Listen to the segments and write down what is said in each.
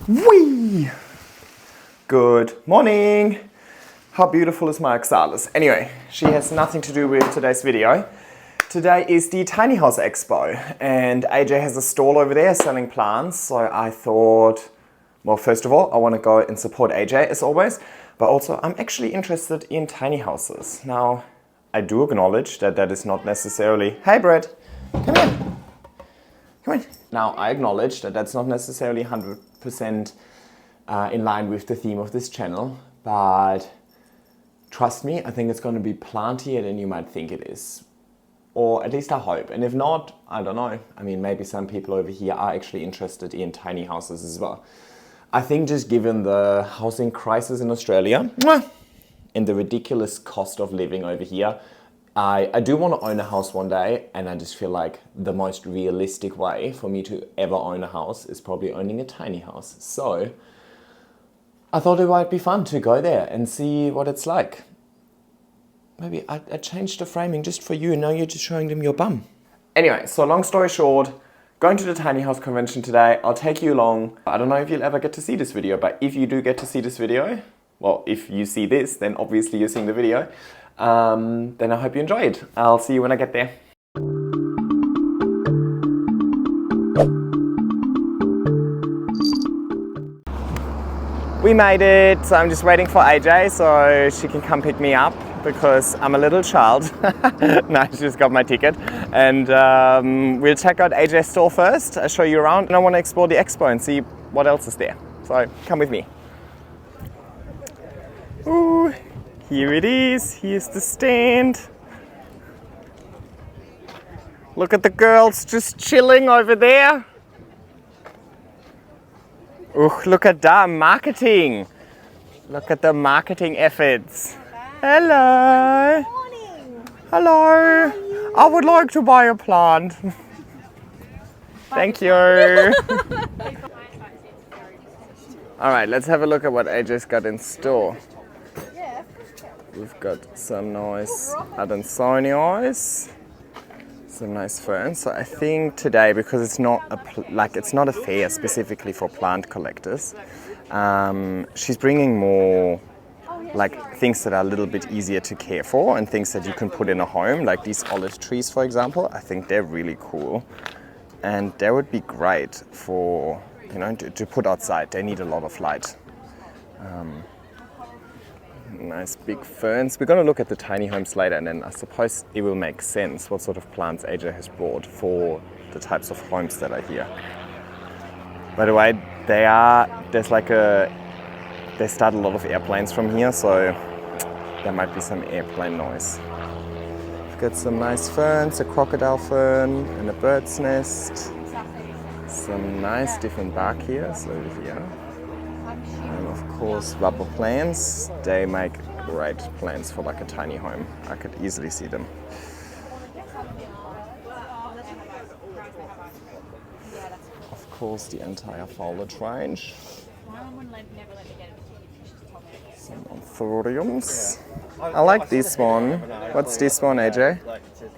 Whee! Good morning! How beautiful is my oxalis? Anyway, she has nothing to do with today's video. Today is the Tiny House Expo and AJ has a stall over there selling plants, so I thought, well, first of all, I want to go and support AJ as always, but also I'm actually interested in tiny houses. Now, I do acknowledge that that is not necessarily... Hey Brett, come here. Come on. Now, I acknowledge that that's not necessarily 100% in line with the theme of this channel, but trust me, I think it's going to be plantier than you might think it is. Or at least I hope. And if not, I don't know. I mean, maybe some people over here are actually interested in tiny houses as well. I think just given the housing crisis in Australia and the ridiculous cost of living over here, I do want to own a house one day, and I just feel like the most realistic way for me to ever own a house is probably owning a tiny house. So I thought it might be fun to go there and see what it's like. Maybe I changed the framing just for you and now you're just showing them your bum. Anyway, so long story short, going to the tiny house convention today. I'll take you along. I don't know if you'll ever get to see this video, but if you do get to see this video, well, if you see this, then obviously you're seeing the video. Then I hope you enjoy it. I'll see you when I get there. We made it, so I'm just waiting for AJ so she can come pick me up because I'm a little child. No, she just got my ticket. And we'll check out AJ's store first. I'll show you around and I want to explore the expo and see what else is there. So come with me. Ooh. Here it is, here's the stand. Look at the girls just chilling over there. Ooh, look at that marketing. Look at the marketing efforts. Hello. Good morning. Hello. I would like to buy a plant. Thank you. All right, let's have a look at what AJ's got in store. We've got some nice Adansonios, some nice ferns. So I think today, because it's not a fair specifically for plant collectors, she's bringing more like things that are a little bit easier to care for and things that you can put in a home, like these olive trees, for example. I think they're really cool, and they would be great for to put outside. They need a lot of light. Nice big ferns. We're going to look at the tiny homes later, and then I suppose it will make sense what sort of plants AJ has brought for the types of homes that are here. By the way, they start a lot of airplanes from here, so there might be some airplane noise. We've got some nice ferns, a crocodile fern and a bird's nest. Some nice different barkias over here. And of course, rubber plants. They make great plants for like a tiny home. I could easily see them. Of course, the entire foliage range. Some anthuriums. I like this one. What's this one, AJ?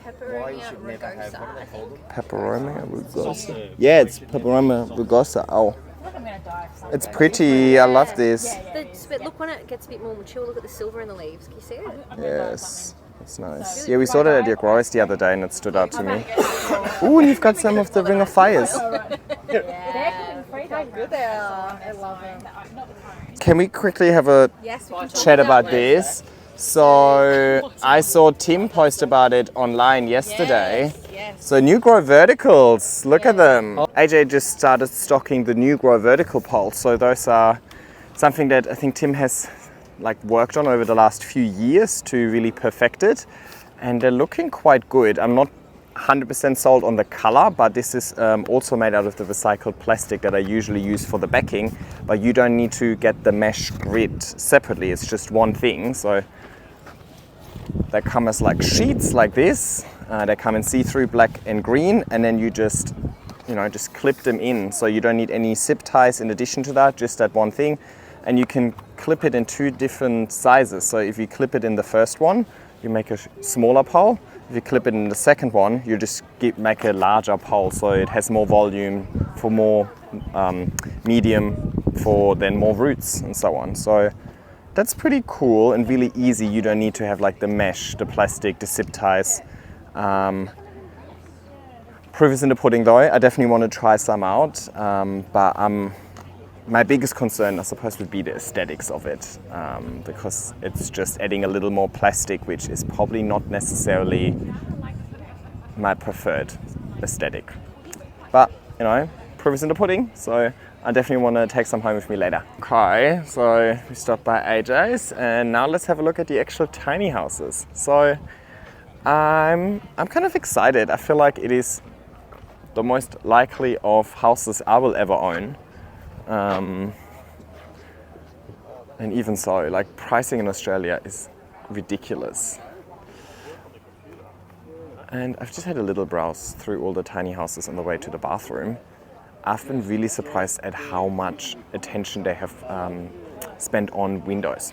Peperomia rugosa, I think. Peperomia rugosa. Yeah, it's Peperomia rugosa. Oh. It's pretty, I love this. But look, when it gets a bit more mature, look at the silver in the leaves. Can you see it? Yes, it's nice. Yeah, we saw that at your growers the other day and it stood out to me. Ooh, and you've got some of the Ring of Fires. Yeah. How good they are. I love them. Can we quickly have a chat about this? So, I saw Tim post about it online yesterday. Yes. So, new grow verticals, look at them. AJ just started stocking the new grow vertical poles. So those are something that I think Tim has worked on over the last few years to really perfect it. And they're looking quite good. I'm not 100% sold on the color, but this is also made out of the recycled plastic that I usually use for the backing. But you don't need to get the mesh grid separately, it's just one thing. So they come as like sheets like this. They come in see-through black and green, and then you just clip them in. So you don't need any zip ties in addition to that, just that one thing. And you can clip it in two different sizes. So if you clip it in the first one, you make a smaller pole. If you clip it in the second one, you just make a larger pole, so it has more volume for more medium for then more roots and so on. So that's pretty cool and really easy. You don't need to have like the mesh, the plastic, the zip ties. Proof is in the pudding though. I definitely want to try some out, but my biggest concern, I suppose, would be the aesthetics of it, because it's just adding a little more plastic, which is probably not necessarily my preferred aesthetic. But, you know, proof is in the pudding, so I definitely want to take some home with me later. Okay, so we stopped by AJ's, and now let's have a look at the actual tiny houses. So I'm kind of excited. I feel like it is the most likely of houses I will ever own. And even so, like, pricing in Australia is ridiculous. And I've just had a little browse through all the tiny houses on the way to the bathroom. I've been really surprised at how much attention they have spent on windows.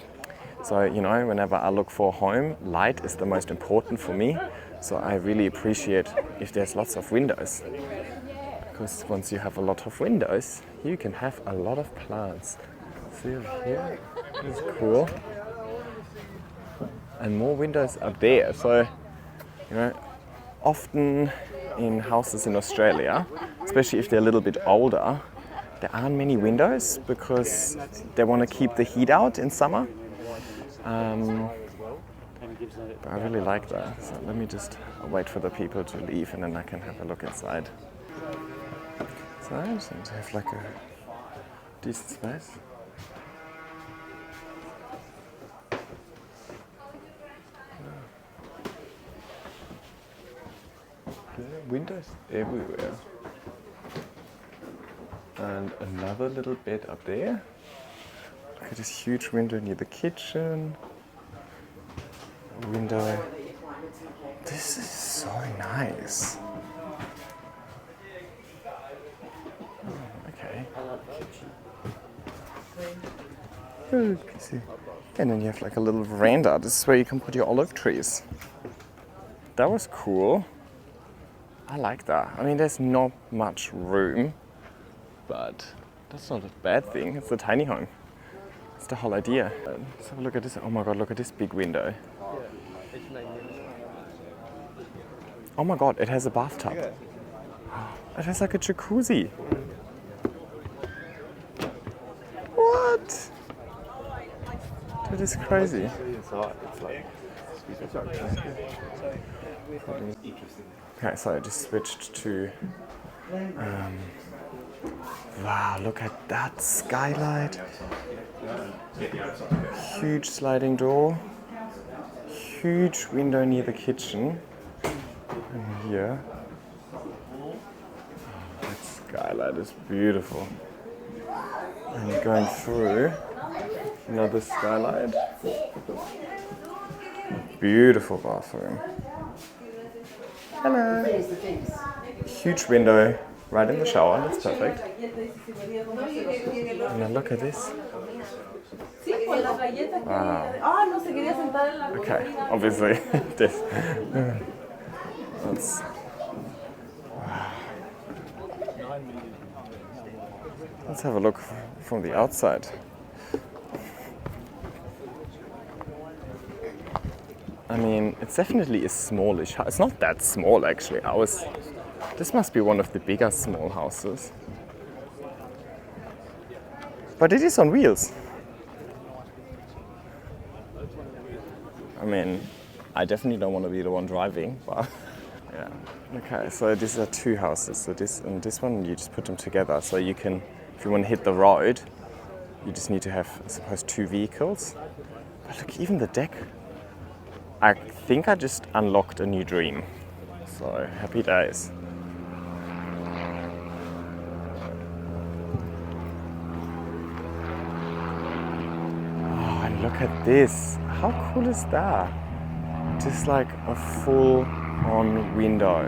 So, you know, whenever I look for a home, light is the most important for me. So I really appreciate if there's lots of windows. Because once you have a lot of windows, you can have a lot of plants. See over here? That's cool. And more windows up there. So, you know, often in houses in Australia, especially if they're a little bit older, there aren't many windows because they want to keep the heat out in summer. But I really like that. So let me just wait for the people to leave and then I can have a look inside. So I just need to have like a decent space. Windows everywhere. And another little bed up there. Look at this huge window near the kitchen. A window. This is so nice. Oh, okay. Oh, see. And then you have like a little veranda. This is where you can put your olive trees. That was cool. I like that. I mean, there's not much room, but that's not a bad thing. It's a tiny home. It's the whole idea. Let's have a look at this. Oh my God, look at this big window. Oh my God, it has a bathtub. It has like a jacuzzi. What? That is crazy. Okay, so I just switched to, wow, look at that skylight. Huge sliding door. Huge window near the kitchen. And here. Oh, that skylight is beautiful. And going through, another skylight. Beautiful bathroom. Hello. Huge window right in the shower, that's perfect. And then look at this. Wow. Okay, obviously this. That's, wow. Let's have a look from the outside. I mean, it's definitely a smallish house. It's not that small actually. This must be one of the bigger small houses. But it is on wheels. I mean, I definitely don't want to be the one driving, but yeah. Okay, so these are two houses. So this and this one, you just put them together. So you can, if you want to hit the road, you just need to have, I suppose, two vehicles. But look, even the deck. I think I just unlocked a new dream. So happy days. Oh, and look at this. How cool is that? Just like a full-on window.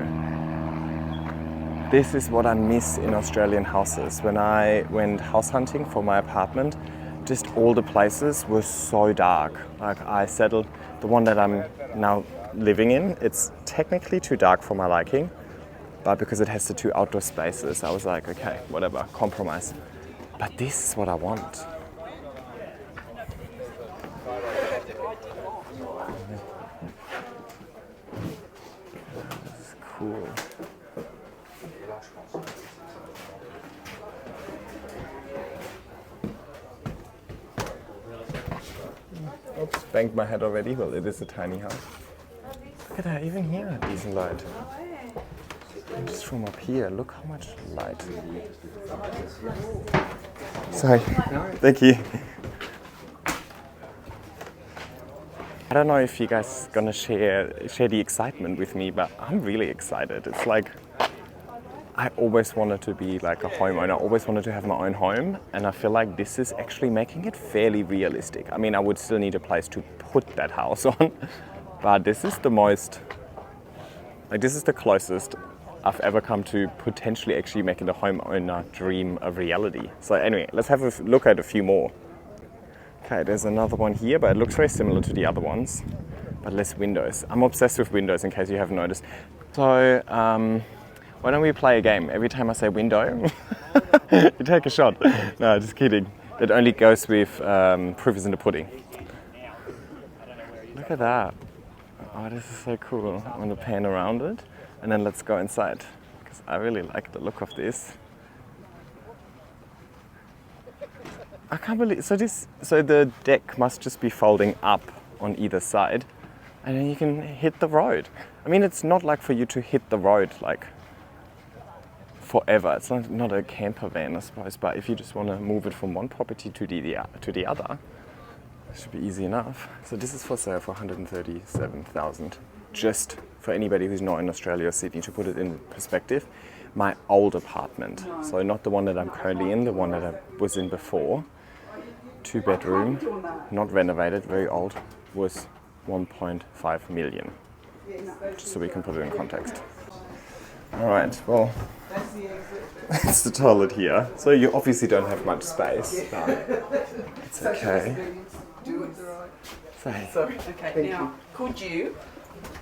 This is what I miss in Australian houses. When I went house hunting for my apartment, just all the places were so dark. Like I settled, the one that I'm now living in, it's technically too dark for my liking, but because it has the two outdoor spaces, I was like, okay, whatever, compromise. But this is what I want. This is cool. Oops, banged my head already. Well, it is a tiny house. Look at that, even here a decent light. And just from up here, look how much light. Sorry, thank you. I don't know if you guys are gonna share the excitement with me, but I'm really excited. It's like, I always wanted to be like a homeowner, I always wanted to have my own home, and I feel like this is actually making it fairly realistic. I mean, I would still need a place to put that house on, but this is the most, like this is the closest I've ever come to potentially actually making the homeowner dream a reality. So anyway, let's have a look at a few more. Okay, there's another one here, but it looks very similar to the other ones, but less windows. I'm obsessed with windows in case you haven't noticed. So, why don't we play a game? Every time I say window, you take a shot. No, just kidding. It only goes with proof is in the pudding. Look at that. Oh, this is so cool. I'm gonna pan around it and then let's go inside because I really like the look of this. I can't believe, so the deck must just be folding up on either side and then you can hit the road. I mean, it's not like for you to hit the road like forever. It's not a camper van, I suppose, but if you just want to move it from one property to the other, it should be easy enough. So this is for sale for 137,000. Just for anybody who's not in Australia or Sydney, to put it in perspective, my old apartment, so not the one that I'm currently in, the one that I was in before, 2-bedroom, not renovated, very old, was 1.5 million. Just so we can put it in context. All right, well, that's the toilet here. So you obviously don't have much space, but it's okay. Sorry. Okay, now, could you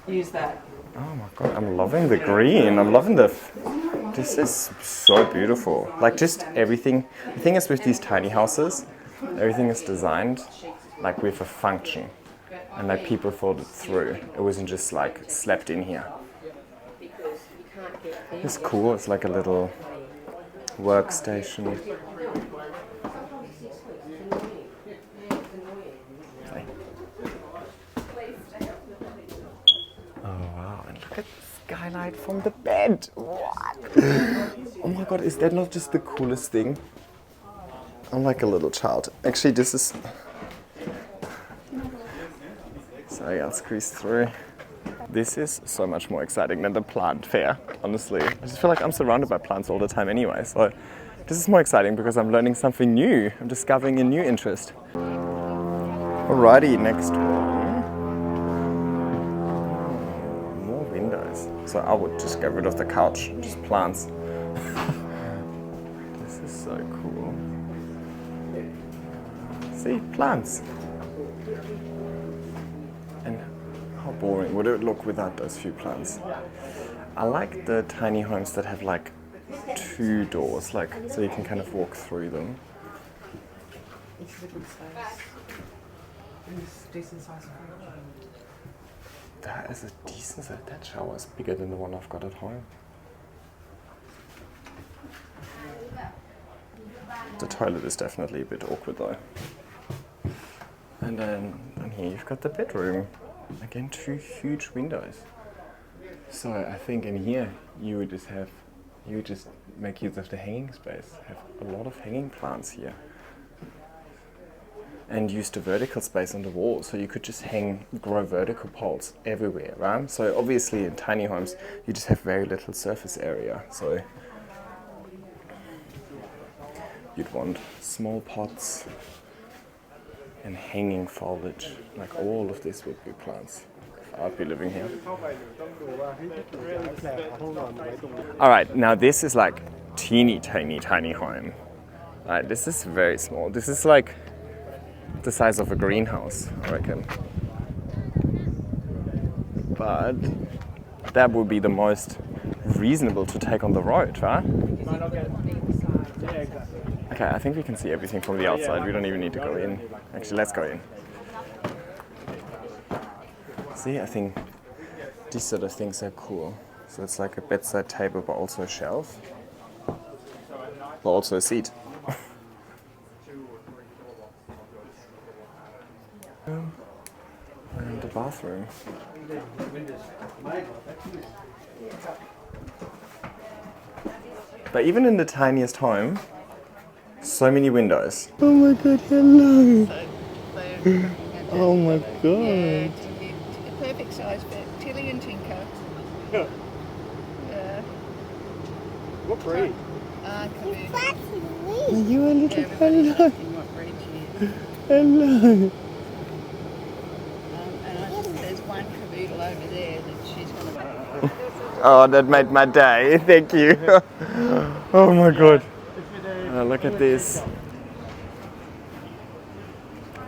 use that? Oh my god, I'm loving the green. I'm loving this is so beautiful. Like just everything. The thing is with these tiny houses, everything is designed like with a function. And like people thought it through. It wasn't just like slapped in here. It's cool, it's like a little workstation. Oh wow, and look at the skylight from the bed. What? Oh my god, is that not just the coolest thing? I'm like a little child. Actually, this is... Sorry, I'll squeeze through. This is so much more exciting than the plant fair, honestly. I just feel like I'm surrounded by plants all the time anyway, so this is more exciting because I'm learning something new. I'm discovering a new interest. Alrighty, next one. More windows. So I would just get rid of the couch, just plants. This is so cool. See, plants. And how boring would it look without those few plants? I like the tiny homes that have like 2 doors, like so you can kind of walk through them. It's a good space. It's decent size. That is a decent size. That shower is bigger than the one I've got at home. The toilet is definitely a bit awkward though. And then here you've got the bedroom. Again, 2 huge windows. So I think in here you would just make use of the hanging space. Have a lot of hanging plants here. And use the vertical space on the wall, so you could just grow vertical poles everywhere, right? So obviously in tiny homes you just have very little surface area. So you'd want small pots and hanging foliage. Like all of this would be plants if I'd be living here. Alright, now this is like teeny tiny home. Alright, this is very small. This is like the size of a greenhouse, I reckon. But that would be the most reasonable to take on the road, right? Okay, I think we can see everything from the outside. We don't even need to go in. Actually, let's go in. See, I think these sort of things are cool. So it's like a bedside table, but also a shelf. But also a seat. And the bathroom. But even in the tiniest home, so many windows. Oh my god, hello! Oh my god! Yeah, perfect size for Tilly and Tinker. Yeah. Yeah. What breed? Caboodle. Are you a little Everybody's hello? asking what breed she is. Hello! And I think there's one caboodle over there that she's going to... Oh, that made my day. Thank you. Oh my god. Oh, look at this.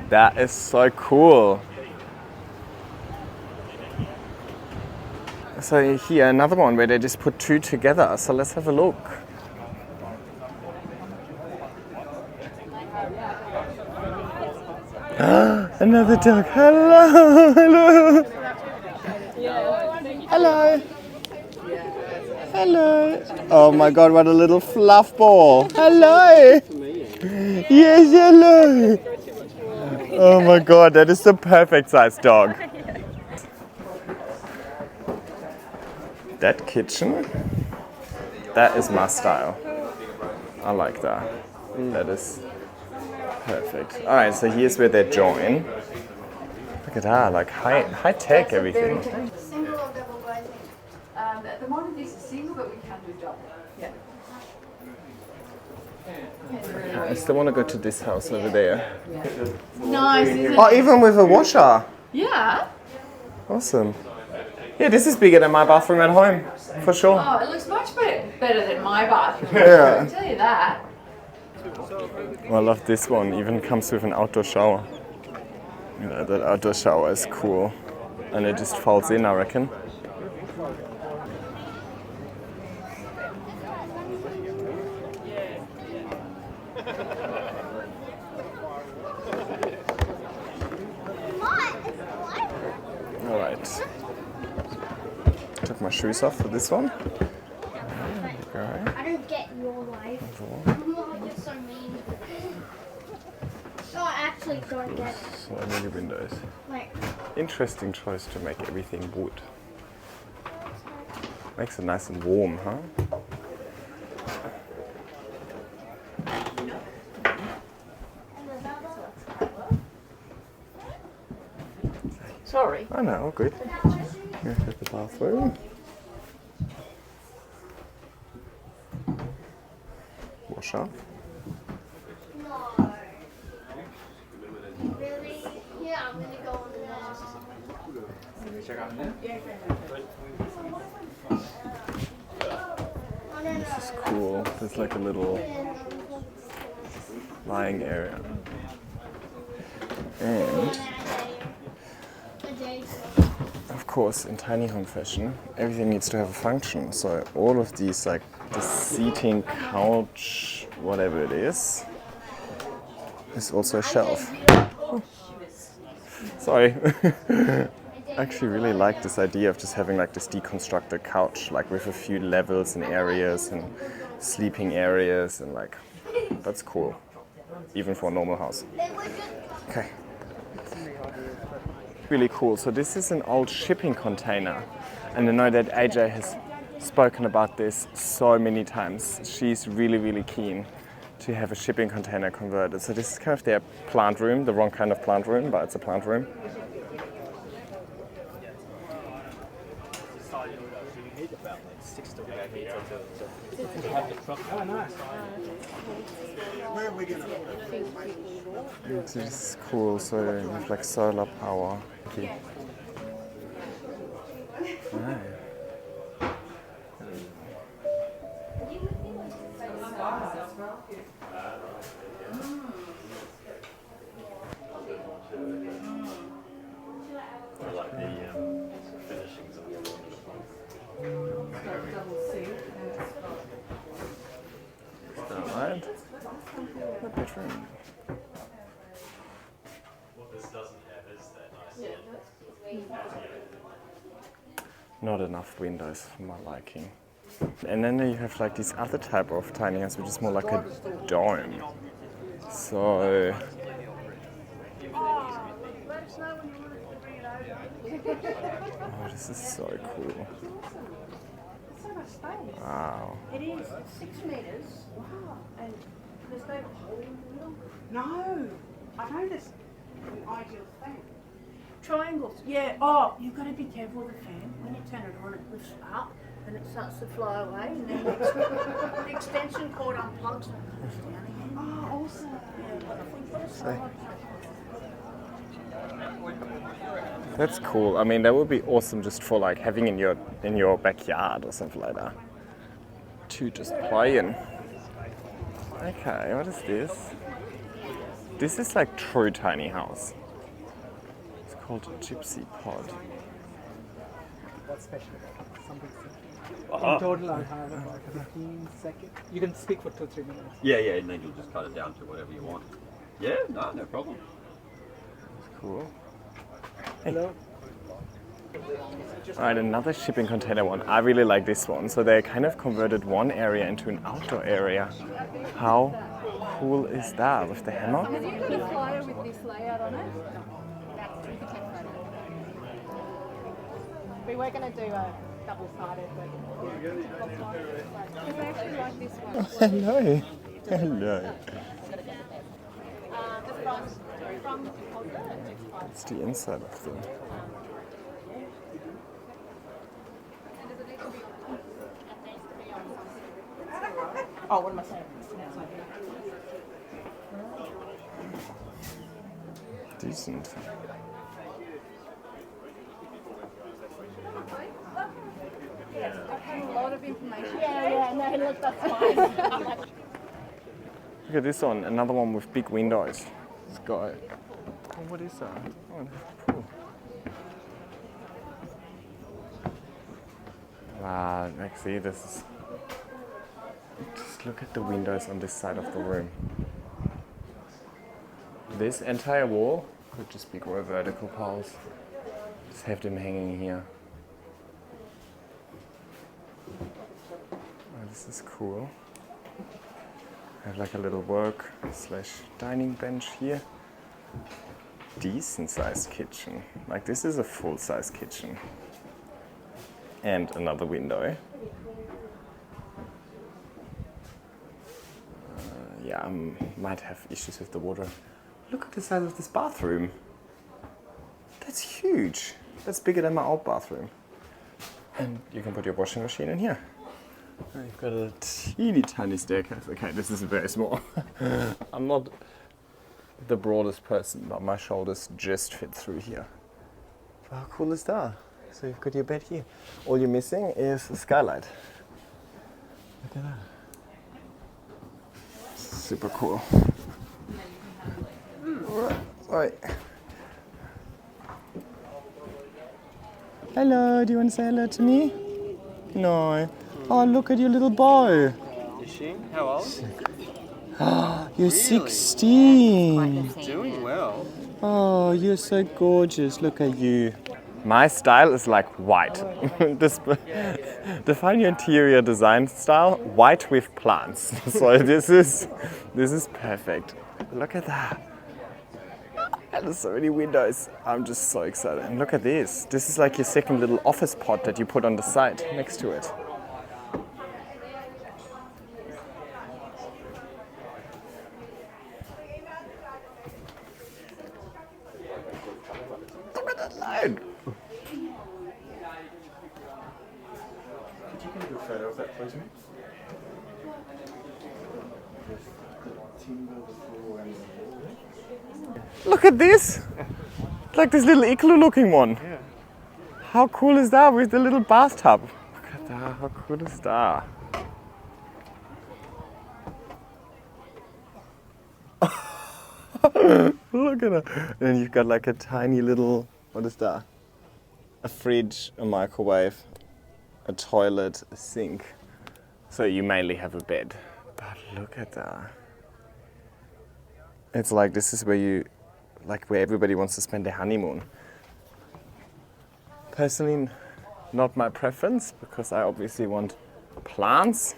That is so cool. So here, another one where they just put two together. So let's have a look. Another dog. Hello, hello. Hello. Hello. Oh my god, what a little fluff ball. Hello. Yes, hello. Oh my god, that is the perfect size dog. That kitchen, that is my style. I like that. That is perfect. Alright, so here's where they join. Look at that, like high tech everything. Single or double glazing? At the moment this is single, but we can do double. Yeah. I still want to go to this house over there. Nice, isn't Oh, it? even with a washer. Yeah. Awesome. Yeah, this is bigger than my bathroom at home, for sure. Oh, it looks much better than my bathroom. Yeah. I can tell you that. Oh, I love this one. Even comes with an outdoor shower. Yeah, that outdoor shower is cool. And it just falls in, I reckon. Alright. Took my shoes off for this one. Okay. I don't get your life. Oh, you're so mean. No, I actually don't get it. So many windows. Like, Interesting choice to make everything wood. Makes it nice and warm, huh? Sorry. Oh no, all good. Here's the bathroom. Washer. no. Really? Yeah, I'm gonna go on This is cool. There's like a little lying area. And of course, in tiny home fashion, everything needs to have a function. So all of these, like the seating, couch, whatever it is also a shelf. Oh. Sorry. I actually really like this idea of just having like this deconstructed couch, like with a few levels and areas and sleeping areas, and like, that's cool, even for a normal house. Okay. Really cool. So this is an old shipping container, and I know that AJ has spoken about this so many times. She's really, really keen to have a shipping container converted. So this is kind of their plant room, the wrong kind of plant room, but it's a plant room. So this is cool. So you have like solar power. Okay. Right. I like the finishings of the Alright. Not enough windows for my liking. And then you have like this other type of tiny house, which is more like a dome. So oh, this is so cool. Wow. It is. It's 6 metres. Wow. And there's no hole in the middle. No. I know there's an ideal fan. Triangles. Yeah. Oh, you've got to be careful with the fan. When you turn it on, it lifts up and it starts to fly away. And then the extension cord unplugs and it comes down again. Oh, awesome. Yeah. That's cool. I mean, that would be awesome just for like having in your backyard or something like that. To just play in. Okay, what is this? This is like true tiny house. It's called a gypsy pod. What's special about it? Something in total, I have about 15 seconds. You can speak for 2-3 minutes. Yeah, and then you'll just cut it down to whatever you want. Yeah, no problem. Cool. Hello. Alright, another shipping container one. I really like this one. So they kind of converted one area into an outdoor area. How cool is that with the hammock? Have you got a flyer with this layout on it? We were going to do a double-sided, but I actually like this one. Hello. Hello. It's the inside of the... Oh, what am I saying? Decent. I've had a lot of information. Yeah, no, look, that's fine. Look at this one, another one with big windows. It's got... Oh, what is that? Oh, that's cool. Wow, actually this is... Just look at the windows on this side of the room. This entire wall could just be grow vertical poles. Just have them hanging here. Oh, this is cool. I have like a little work/dining bench here. Decent sized kitchen. Like this is a full size kitchen. And another window. Yeah, I might have issues with the water. Look at the size of this bathroom. That's huge. That's bigger than my old bathroom. And you can put your washing machine in here. And you've got a teeny tiny staircase. Okay, this is very small. I'm not the broadest person, but my shoulders just fit through here. How cool is that? So you've got your bed here. All you're missing is a skylight. Look at that. Super cool. Right. Hello, do you want to say hello to me? No. Oh, look at your little boy. Is she? How old? You're 16. Doing well. Oh, you're so gorgeous. Look at you. My style is like white. Define your interior design style, white with plants. So this is perfect. Look at that. And there's so many windows. I'm just so excited. And look at this. This is like your second little office pod that you put on the side next to it. Look at that line. Could you do a photo of that, please, mate? Look at this! Like this little igloo looking one. Yeah. How cool is that with the little bathtub? Look at that, how cool is that? Look at that. And you've got like a tiny little, what is that? A fridge, a microwave, a toilet, a sink. So you mainly have a bed. But look at that. It's like this is where you, like where everybody wants to spend their honeymoon. Personally, not my preference because I obviously want plants,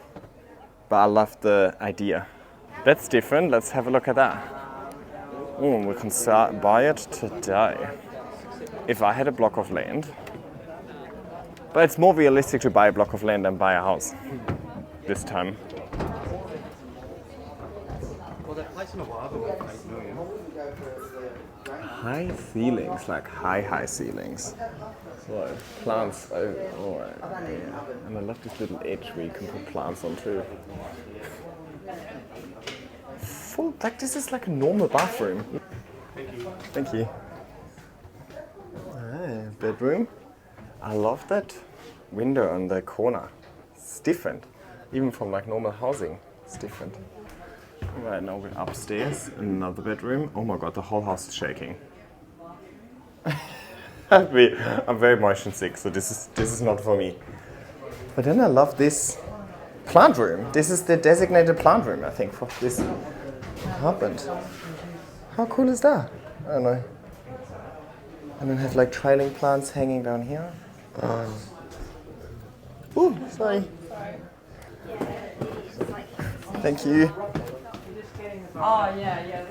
but I love the idea. That's different. Let's have a look at that. Oh, we can start buy it today. If I had a block of land, but it's more realistic to buy a block of land than buy a house this time. Well, that place in Awaba was 8 million. High ceilings, like high ceilings. So plants, oh, yeah. And I love this little edge where you can put plants on too. Full, like this is like a normal bathroom. Thank you. Ah, bedroom. I love that window on the corner. It's different, even from like normal housing. It's different. Right now we're upstairs in another bedroom. Oh my god, the whole house is shaking. I'm very motion sick, so this is not for me. But then I love this plant room. This is the designated plant room, I think, for this apartment. How cool is that? I don't know. And then have like trailing plants hanging down here. Ooh, sorry. Thank you. Oh, yeah.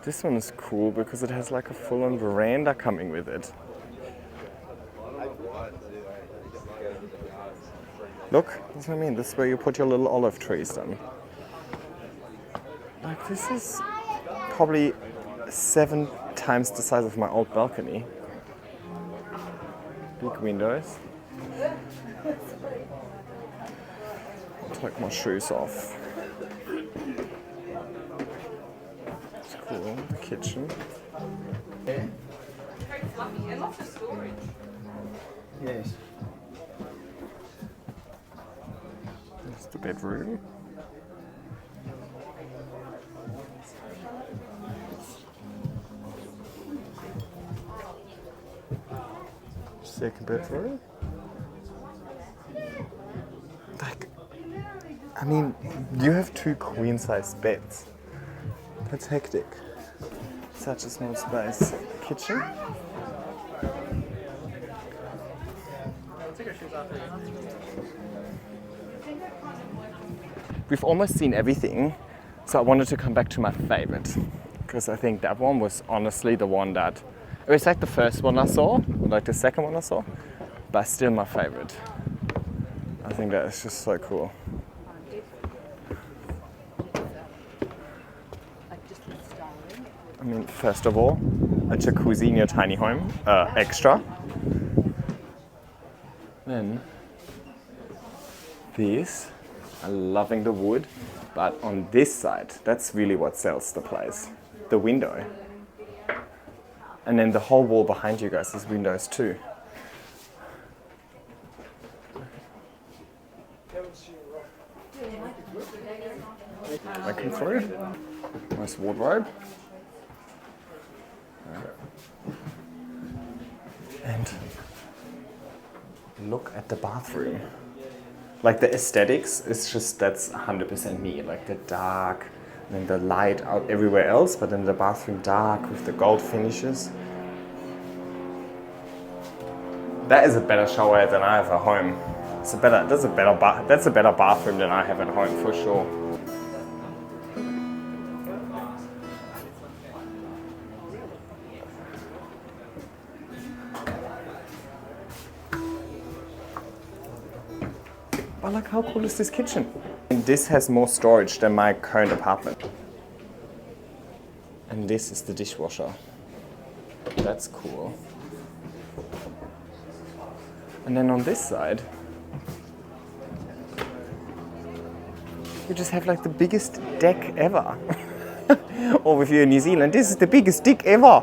This one is cool because it has like a full-on veranda coming with it. Look, that's what I mean. This is where you put your little olive trees then. Like this is probably 7 times the size of my old balcony. Big windows. I'll take my shoes off. It's cool. The kitchen. Very fluffy and lots of storage. Yes. That's the bedroom. Second bedroom. Like, I mean, you have 2 queen-size beds. That's hectic. Such a small space. Kitchen. We've almost seen everything, so I wanted to come back to my favorite, because I think that one was honestly the one that, it was like the first one I saw, or like the second one I saw, but still my favorite. I think that is just so cool. I mean, first of all, a jacuzzi in your tiny home, extra. Then, these. I'm loving the wood, but on this side, that's really what sells the place. The window. And then the whole wall behind you guys is windows too. I come through. Nice wardrobe. And look at the bathroom. Like the aesthetics, it's just, that's 100% me. Like the dark, and then the light out everywhere else, but then the bathroom dark with the gold finishes. That is a better shower than I have at home. That's a better bathroom than I have at home for sure. But like, how cool is this kitchen? And this has more storage than my current apartment. And this is the dishwasher. That's cool. And then on this side, you just have like the biggest deck ever. Or if you're in New Zealand, this is the biggest deck ever.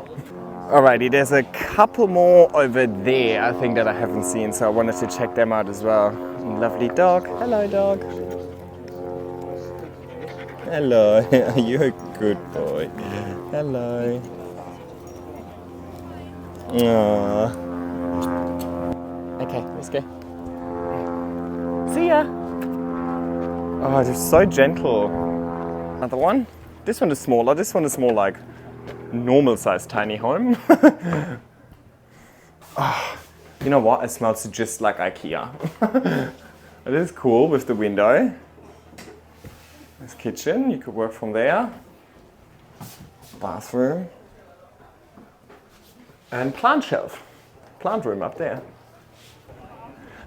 Alrighty, there's a couple more over there, I think, that I haven't seen, so I wanted to check them out as well. Lovely dog. Hello, dog. Hello. You're a good boy. Hello. Aww. Okay, let's go. See ya. Oh, they're so gentle. Another one. This one is smaller. This one is more like normal-sized tiny home. You know what? It smells just like IKEA. It is cool with the window. This kitchen, you could work from there. Bathroom. And plant shelf. Plant room up there.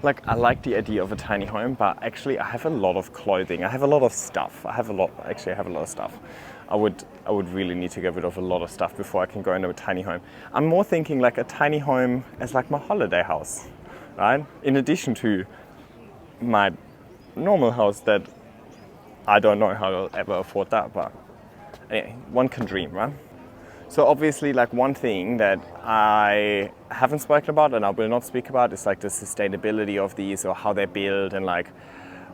Like, I like the idea of a tiny home, but actually I have a lot of clothing. I have a lot of stuff. I have a lot of stuff. I would really need to get rid of a lot of stuff before I can go into a tiny home. I'm more thinking like a tiny home as like my holiday house, right? In addition to my normal house that I don't know how I'll ever afford that, but anyway, one can dream, right? So obviously, like, one thing that I haven't spoken about and I will not speak about is like the sustainability of these, or how they're built, and like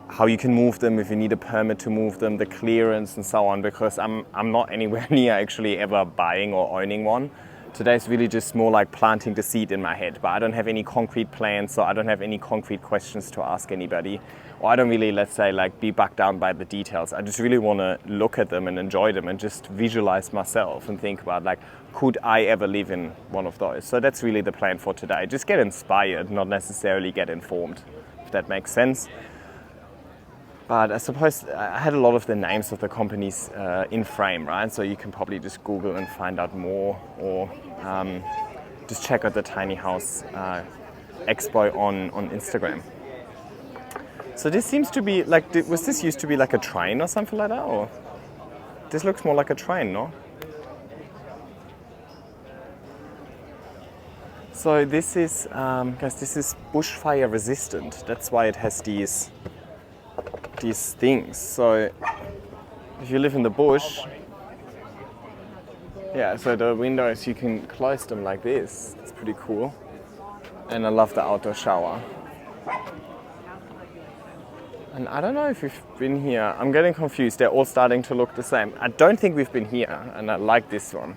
how you can move them if you need a permit to move them, the clearance and so on, because I'm not anywhere near actually ever buying or owning one. Today's really just more like planting the seed in my head, but I don't have any concrete plans, so I don't have any concrete questions to ask anybody. Or I don't really, let's say, like be bogged down by the details. I just really want to look at them and enjoy them and just visualize myself and think about like, could I ever live in one of those? So that's really the plan for today. Just get inspired, not necessarily get informed, if that makes sense. But I suppose I had a lot of the names of the companies in frame, right? So you can probably just Google and find out more, or just check out the Tiny House Expo on Instagram. So this seems to be like, was this used to be like a train or something like that? Or this looks more like a train, no? So this is, guys, this is bushfire resistant. That's why it has these things. So if you live in the bush, yeah, so the windows, you can close them like this. It's pretty cool. And I love the outdoor shower. And I don't know if we've been here. I'm getting confused. They're all starting to look the same. I don't think we've been here, and I like this one.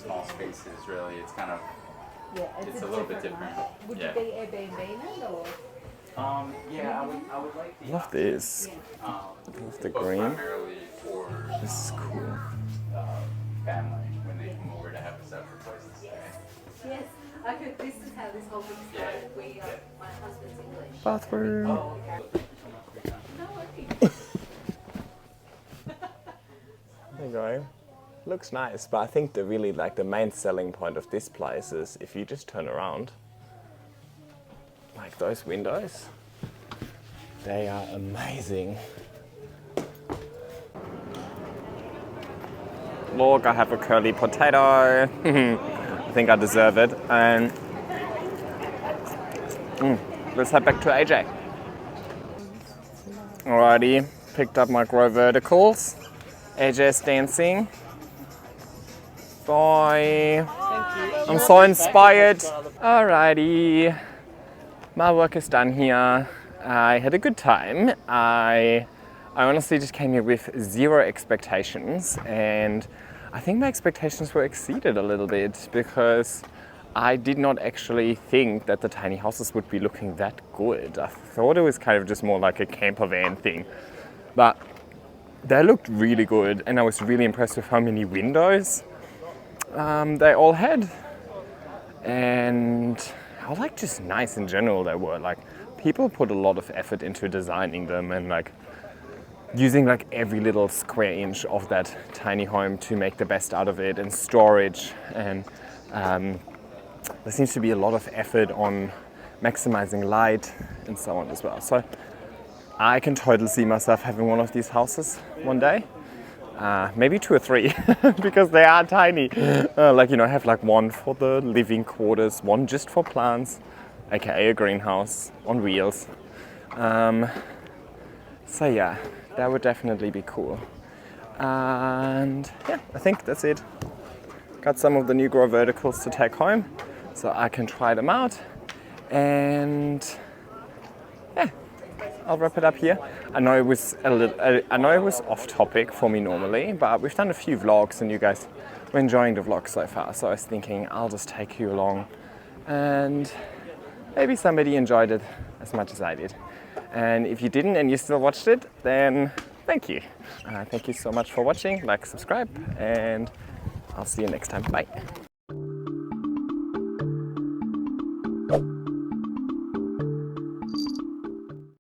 Small spaces, really. It's kind of, Yeah, it's a little bit different. Would Yeah. you be Airbnb in it, or? Yeah, I would like the Love this. Love the green. primarily for This is cool. family when they come over to have a separate place to stay. Yes, okay, this is how this whole thing started. We, my husband's English. Bathroom. There you go. Looks nice, but I think the really like the main selling point of this place is if you just turn around, like those windows, they are amazing. Look, I have a curly potato. I think I deserve it. And let's head back to AJ. Alrighty, picked up my grow verticals. AJ's dancing. Bye. I'm so inspired. Alrighty, my work is done here. I had a good time. I honestly just came here with zero expectations, and I think my expectations were exceeded a little bit because I did not actually think that the tiny houses would be looking that good. I thought it was kind of just more like a camper van thing, but they looked really good, and I was really impressed with how many windows they all had, and how like just nice in general they were. Like, people put a lot of effort into designing them and like using like every little square inch of that tiny home to make the best out of it, and storage, and there seems to be a lot of effort on maximizing light and so on as well. So I can totally see myself having one of these houses one day. Maybe 2 or 3 because they are tiny. Like, you know, have like one for the living quarters, one just for plants, aka a greenhouse on wheels. So yeah, that would definitely be cool. And yeah, I think that's it. Got some of the new grow verticals to take home so I can try them out. And yeah, I'll wrap it up here. I know it was off topic for me normally, but we've done a few vlogs and you guys were enjoying the vlog so far. So I was thinking I'll just take you along, and maybe somebody enjoyed it as much as I did. And if you didn't and you still watched it, then thank you. Thank you so much for watching. Like, subscribe, and I'll see you next time. Bye.